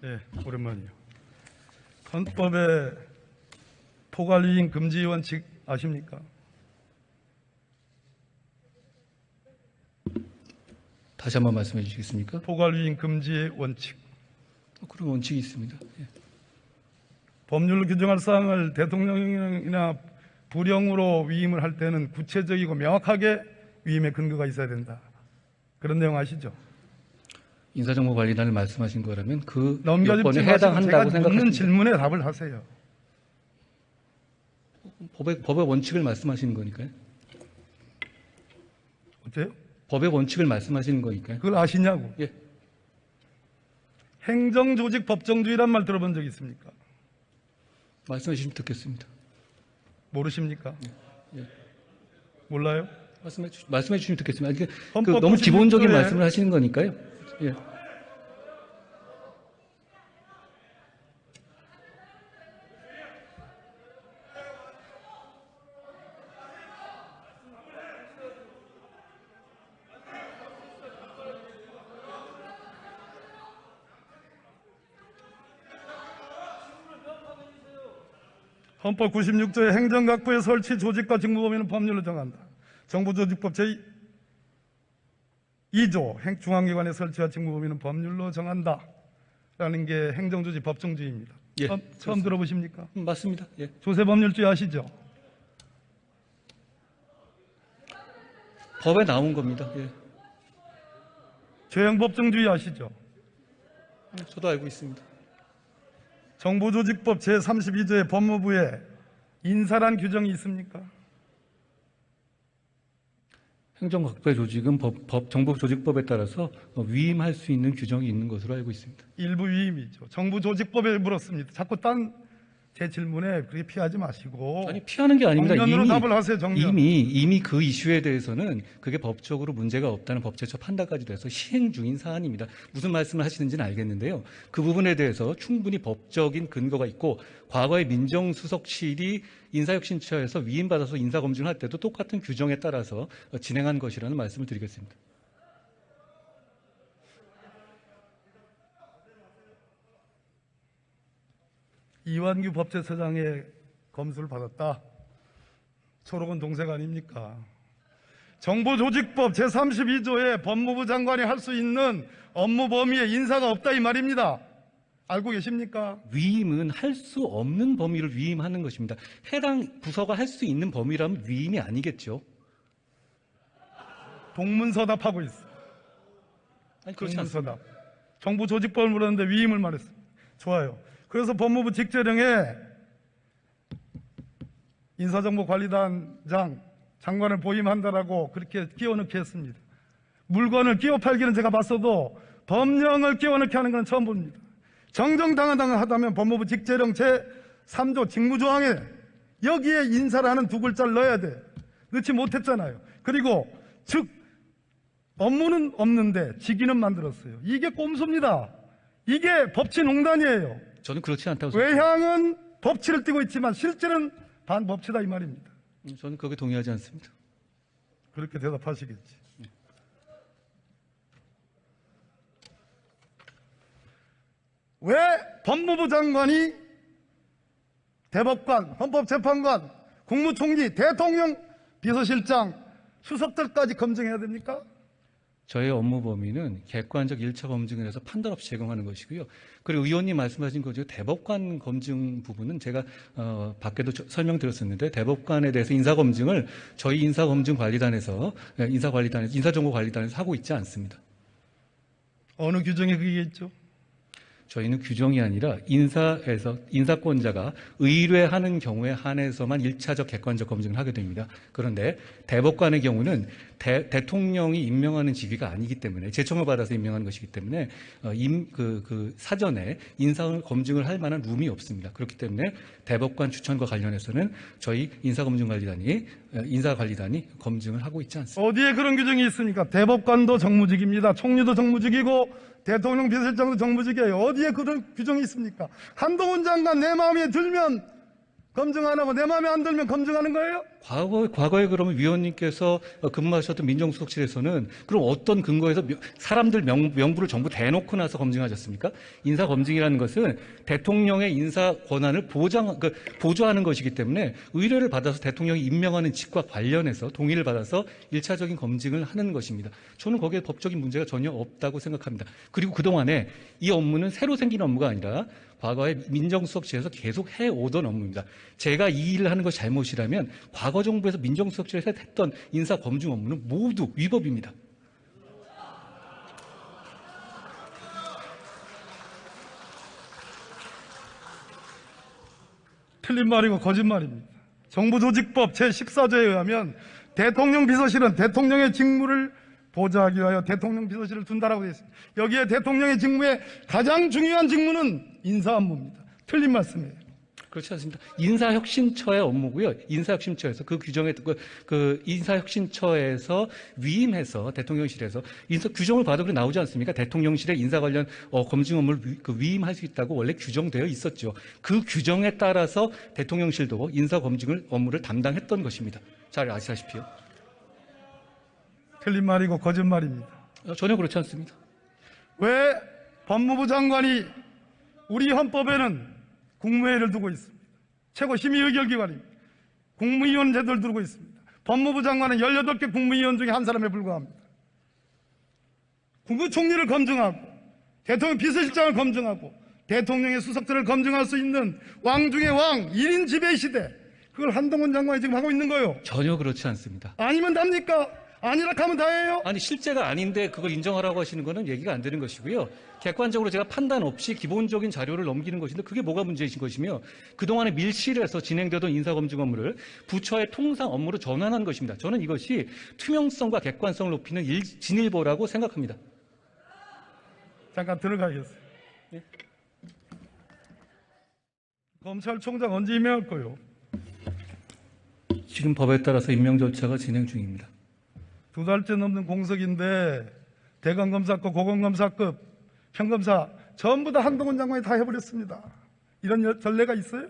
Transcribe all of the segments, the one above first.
네, 오랜만이요. 헌법에 포괄유인 금지 원칙 아십니까? 다시 한번 말씀해 주시겠습니까? 포괄유인 금지의 원칙. 그런 원칙이 있습니다. 예. 법률로 규정할 사항을 대통령이나 부령으로 위임을 할 때는 구체적이고 명확하게 위임의 근거가 있어야 된다. 그런 내용 아시죠? 인사정보관리단을 말씀하신 거라면 그 넘겨짚지 요건에 마시고 해당한다고 제가 묻는 생각하십니까? 질문에 답을 하세요. 법의 원칙을 말씀하시는 거니까요. 어때요? 법의 원칙을 말씀하시는 거니까요. 그걸 아시냐고. 예. 행정조직 법정주의란 말 들어본 적 있습니까? 말씀해 주시면 듣겠습니다. 모르십니까? 예. 몰라요? 말씀해 주시면 듣겠습니다. 이게 헌법 너무 기본적인 96조에 말씀을 하시는 거니까요. 예. 헌법 96조의 행정각부의 설치 조직과 직무 범위는 법률로 정한다. 정부조직법 제2조 중앙기관의 설치와 직무 범위는 법률로 정한다. 라는 게 행정조직 법정주의입니다. 예, 처음 들어보십니까? 맞습니다. 예. 조세법률주의 아시죠? 법에 나온 겁니다. 예. 죄형법정주의 아시죠? 저도 알고 있습니다. 정부조직법 제32조의 법무부에 인사란 규정이 있습니까? 행정각부의 조직은 정부조직법에 따라서 위임할 수 있는 규정이 있는 것으로 알고 있습니다. 일부 위임이죠. 정부조직법에 물었습니다. 자꾸 제 질문에 그렇게 피하지 마시고. 아니, 피하는 게 아닙니다. 정면으로 답을 하세요. 정면. 이미 그 이슈에 대해서는 그게 법적으로 문제가 없다는 법제처 판단까지 돼서 시행 중인 사안입니다. 무슨 말씀을 하시는지는 알겠는데요. 그 부분에 대해서 충분히 법적인 근거가 있고 과거에 민정수석실이 인사혁신처에서 위임받아서 인사검증을 할 때도 똑같은 규정에 따라서 진행한 것이라는 말씀을 드리겠습니다. 이완규 법제처장의 검수를 받았다. 초록은 동생 아닙니까? 정부조직법 제32조에 법무부 장관이 할 수 있는 업무 범위에 인사가 없다 이 말입니다. 알고 계십니까? 위임은 할 수 없는 범위를 위임하는 것입니다. 해당 부서가 할 수 있는 범위라면 위임이 아니겠죠. 동문서답하고 있어. 아니, 그렇지 않습니다. 동문서답. 정부조직법을 물었는데 위임을 말했습니다. 좋아요. 그래서 법무부 직제령에 인사정보관리단장 장관을 보임한다라고 그렇게 끼워넣게 했습니다. 물건을 끼워 팔기는 제가 봤어도 법령을 끼워넣게 하는 건 처음 봅니다. 정정당당하다면 법무부 직제령 제3조 직무조항에 여기에 인사를 하는 두 글자를 넣어야 돼. 넣지 못했잖아요. 그리고 즉 업무는 없는데 직위는 만들었어요. 이게 꼼수입니다. 이게 법치농단이에요. 저는 그렇지 않다고 생각합니다. 외향은 법치를 띠고 있지만 실제는 반법치다 이 말입니다. 저는 거기에 동의하지 않습니다. 그렇게 대답하시겠지. 왜 법무부 장관이 대법관, 헌법재판관, 국무총리, 대통령, 비서실장, 수석들까지 검증해야 됩니까? 저의 업무 범위는 객관적 1차 검증을 해서 판단 없이 제공하는 것이고요. 그리고 의원님 말씀하신 거죠. 대법관 검증 부분은 제가 밖에도 설명드렸었는데 대법관에 대해서 인사검증을 저희 인사검증관리단에서 인사정보관리단에서 하고 있지 않습니다. 어느 규정에 그게 있죠? 저희는 규정이 아니라 인사권자가 의뢰하는 경우에 한해서만 1차적 객관적 검증을 하게 됩니다. 그런데 대법관의 경우는 대통령이 임명하는 직위가 아니기 때문에 제청을 받아서 임명하는 것이기 때문에 사전에 인사 검증을 할 만한 룸이 없습니다. 그렇기 때문에 대법관 추천과 관련해서는 저희 인사관리단이 검증을 하고 있지 않습니다. 어디에 그런 규정이 있습니까? 대법관도 정무직입니다. 총리도 정무직이고 대통령 비서실장도 정무직이에요. 어디에 그런 규정이 있습니까? 한동훈 장관 내 마음에 들면 검증 안 하고 내 마음에 안 들면 검증하는 거예요? 과거에 그러면 위원님께서 근무하셨던 민정수석실에서는 그럼 어떤 근거에서 사람들 명부를 전부 대놓고 나서 검증하셨습니까? 인사 검증이라는 것은 대통령의 인사 권한을 보조하는 것이기 때문에 의뢰를 받아서 대통령이 임명하는 직과 관련해서 동의를 받아서 1차적인 검증을 하는 것입니다. 저는 거기에 법적인 문제가 전혀 없다고 생각합니다. 그리고 그동안에 이 업무는 새로 생긴 업무가 아니라 과거에 민정수석실에서 계속 해오던 업무입니다. 제가 이 일을 하는 것이 잘못이라면 과거 정부에서 민정수석실에서 했던 인사 검증 업무는 모두 위법입니다. 틀린 말이고 거짓말입니다. 정부조직법 제14조에 의하면 대통령 비서실은 대통령의 직무를 보좌하기 위하여 대통령 비서실을 둔다라고 되어 있습니다. 여기에 대통령의 직무의 가장 중요한 직무는 인사 업무입니다. 틀린 말씀이에요. 그렇지 않습니다. 인사혁신처의 업무고요. 인사혁신처에서 그 규정에 그 인사혁신처에서 위임해서 대통령실에서 인사 규정을 봐도 그래 나오지 않습니까? 대통령실의 인사 관련 검증 업무를 위임할 수 있다고 원래 규정되어 있었죠. 그 규정에 따라서 대통령실도 인사 검증을 업무를 담당했던 것입니다. 잘 아시다시피요. 틀린 말이고 거짓말입니다. 전혀 그렇지 않습니다. 왜 법무부 장관이 우리 헌법에는 국무회의를 두고 있습니다. 최고 심의 의결기관입니다. 국무위원 제도를 두고 있습니다. 법무부 장관은 18개 국무위원 중에 한 사람에 불과합니다. 국무총리를 검증하고 대통령 비서실장을 검증하고 대통령의 수석들을 검증할 수 있는 왕 중의 왕 1인 지배 시대, 그걸 한동훈 장관이 지금 하고 있는 거예요. 전혀 그렇지 않습니다. 아니면 답니까? 아니라 하면 다예요? 아니 실제가 아닌데 그걸 인정하라고 하시는 거는 얘기가 안 되는 것이고요. 객관적으로 제가 판단 없이 기본적인 자료를 넘기는 것인데 그게 뭐가 문제이신 것이며 그동안에 밀실에서 진행되던 인사검증 업무를 부처의 통상 업무로 전환한 것입니다. 저는 이것이 투명성과 객관성을 높이는 진일보라고 생각합니다. 잠깐 들어가겠어요. 네. 검찰총장 언제 임명할 거요? 지금 법에 따라서 임명 절차가 진행 중입니다. 2달째 넘는 공석인데 대검검사급, 고검검사급, 평검사 전부 다 한동훈 장관이 다 해버렸습니다. 이런 전례가 있어요?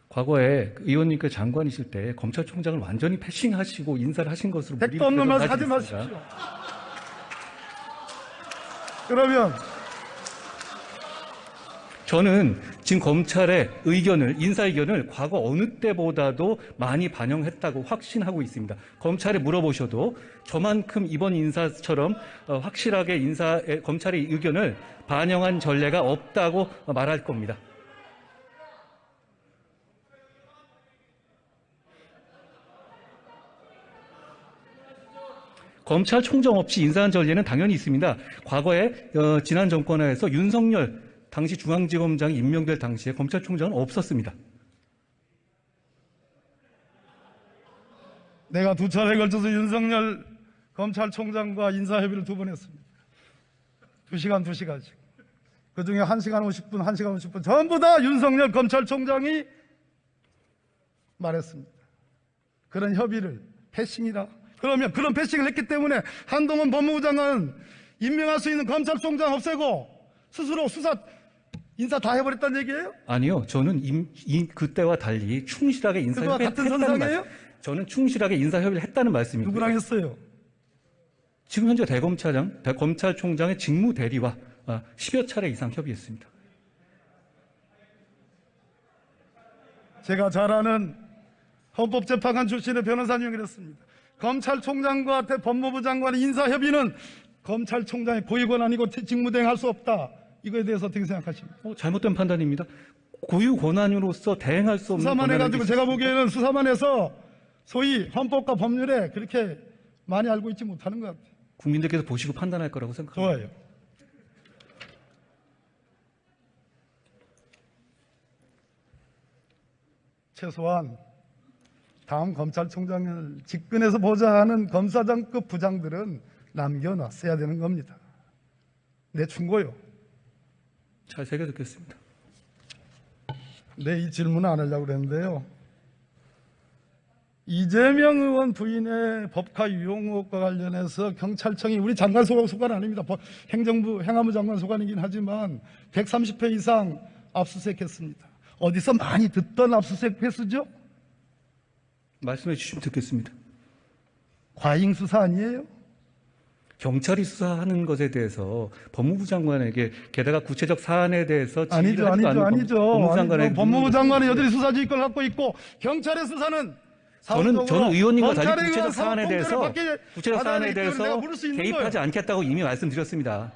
과거에 의원님께 장관이실 때 검찰총장을 완전히 패싱하시고 인사를 하신 것으로 택도 없는 말 하지 마십시오. 그러면 저는 지금 검찰의 의견을, 인사 의견을 과거 어느 때보다도 많이 반영했다고 확신하고 있습니다. 검찰에 물어보셔도 저만큼 이번 인사처럼 확실하게 검찰의 의견을 반영한 전례가 없다고 말할 겁니다. 검찰총장 없이 인사한 전례는 당연히 있습니다. 과거에 지난 정권하에서 윤석열 당시 중앙지검장이 임명될 당시에 검찰총장은 없었습니다. 내가 2차례에 걸쳐서 윤석열 검찰총장과 인사협의를 2번 했습니다. 2시간, 2시간씩. 그중에 1시간 50분, 1시간 50분 전부 다 윤석열 검찰총장이 말했습니다. 그런 협의를 패싱이라. 그러면 그런 패싱을 했기 때문에 한동훈 법무부 장관은 임명할 수 있는 검찰총장 없애고 스스로 수사 인사 다 해버렸다는 얘기예요? 아니요. 저는 그때와 달리 충실하게 인사협의를 같은 했다는 선상이에요? 말씀. 저는 충실하게 인사협의를 했다는 말씀입니다. 누구랑 했어요? 지금 현재 검찰총장의 직무 대리와 10여 차례 이상 협의했습니다. 제가 잘 아는 헌법재판관 출신의 변호사님이 그랬습니다. 검찰총장과 법무부 장관의 인사협의는 검찰총장의 고유권한이고 직무대행할 수 없다. 이거에 대해서 어떻게 생각하십니까? 잘못된 판단입니다. 고유 권한으로서 대행할 수 없는 수사만 권한을 해가지고 제가 보기에는 수사만 해서 소위 헌법과 법률에 그렇게 많이 알고 있지 못하는 것 같아요. 국민들께서 보시고 판단할 거라고 생각합니다. 좋아요. 최소한 다음 검찰총장을 직근에서 보자 하는 검사장급 부장들은 남겨놨어야 되는 겁니다. 내 충고요. 잘 새겨 듣겠습니다. 네, 이 질문을 안 하려고 그랬는데요. 이재명 의원 부인의 법카 유용 의혹과 관련해서 경찰청이 우리 장관 소관 아닙니다. 행정부 행안부 장관 소관이긴 하지만 130회 이상 압수수색했습니다. 어디서 많이 듣던 압수수색 횟수죠? 말씀해 주시면 듣겠습니다. 과잉 수사 아니에요? 경찰이 수사하는 것에 대해서 법무부 장관에게 게다가 구체적 사안에 대해서 아니죠, 지휘를 하지도 아니죠, 않는 아니죠. 법무부 장관의 아니죠. 법무부 눈으로 장관은 보고 여전히 수사지휘권을 갖고 있고 경찰의 수사는 저는 의원님과 달리 검찰에 구체적 의한 사안에 대해서 받아야 되기 때문에 내가 물을 수 있는 개입하지 거예요. 않겠다고 이미 말씀드렸습니다.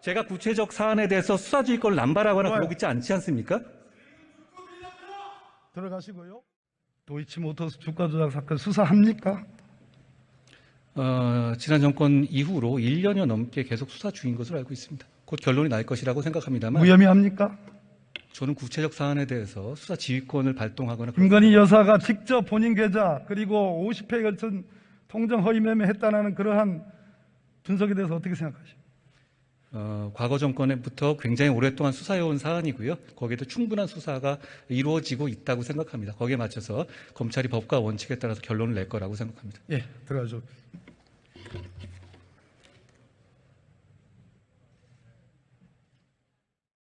제가 구체적 사안에 대해서 수사지휘권을 남발하거나 좋아요. 그러고 있지 않지 않습니까? 들어가시고요. 도이치모터스 주가 조작 사건 수사합니까? 지난 정권 이후로 1년여 넘게 계속 수사 중인 것으로 알고 있습니다. 곧 결론이 날 것이라고 생각합니다만 무혐의합니까? 저는 구체적 사안에 대해서 수사 지휘권을 발동하거나 김건희 여사가 직접 본인 계좌 그리고 50회에 걸친 통정 허위 매매했다는 그러한 분석에 대해서 어떻게 생각하십니까? 과거 정권부터 굉장히 오랫동안 수사해온 사안이고요. 거기에도 충분한 수사가 이루어지고 있다고 생각합니다. 거기에 맞춰서 검찰이 법과 원칙에 따라서 결론을 낼 거라고 생각합니다. 예, 들어가죠.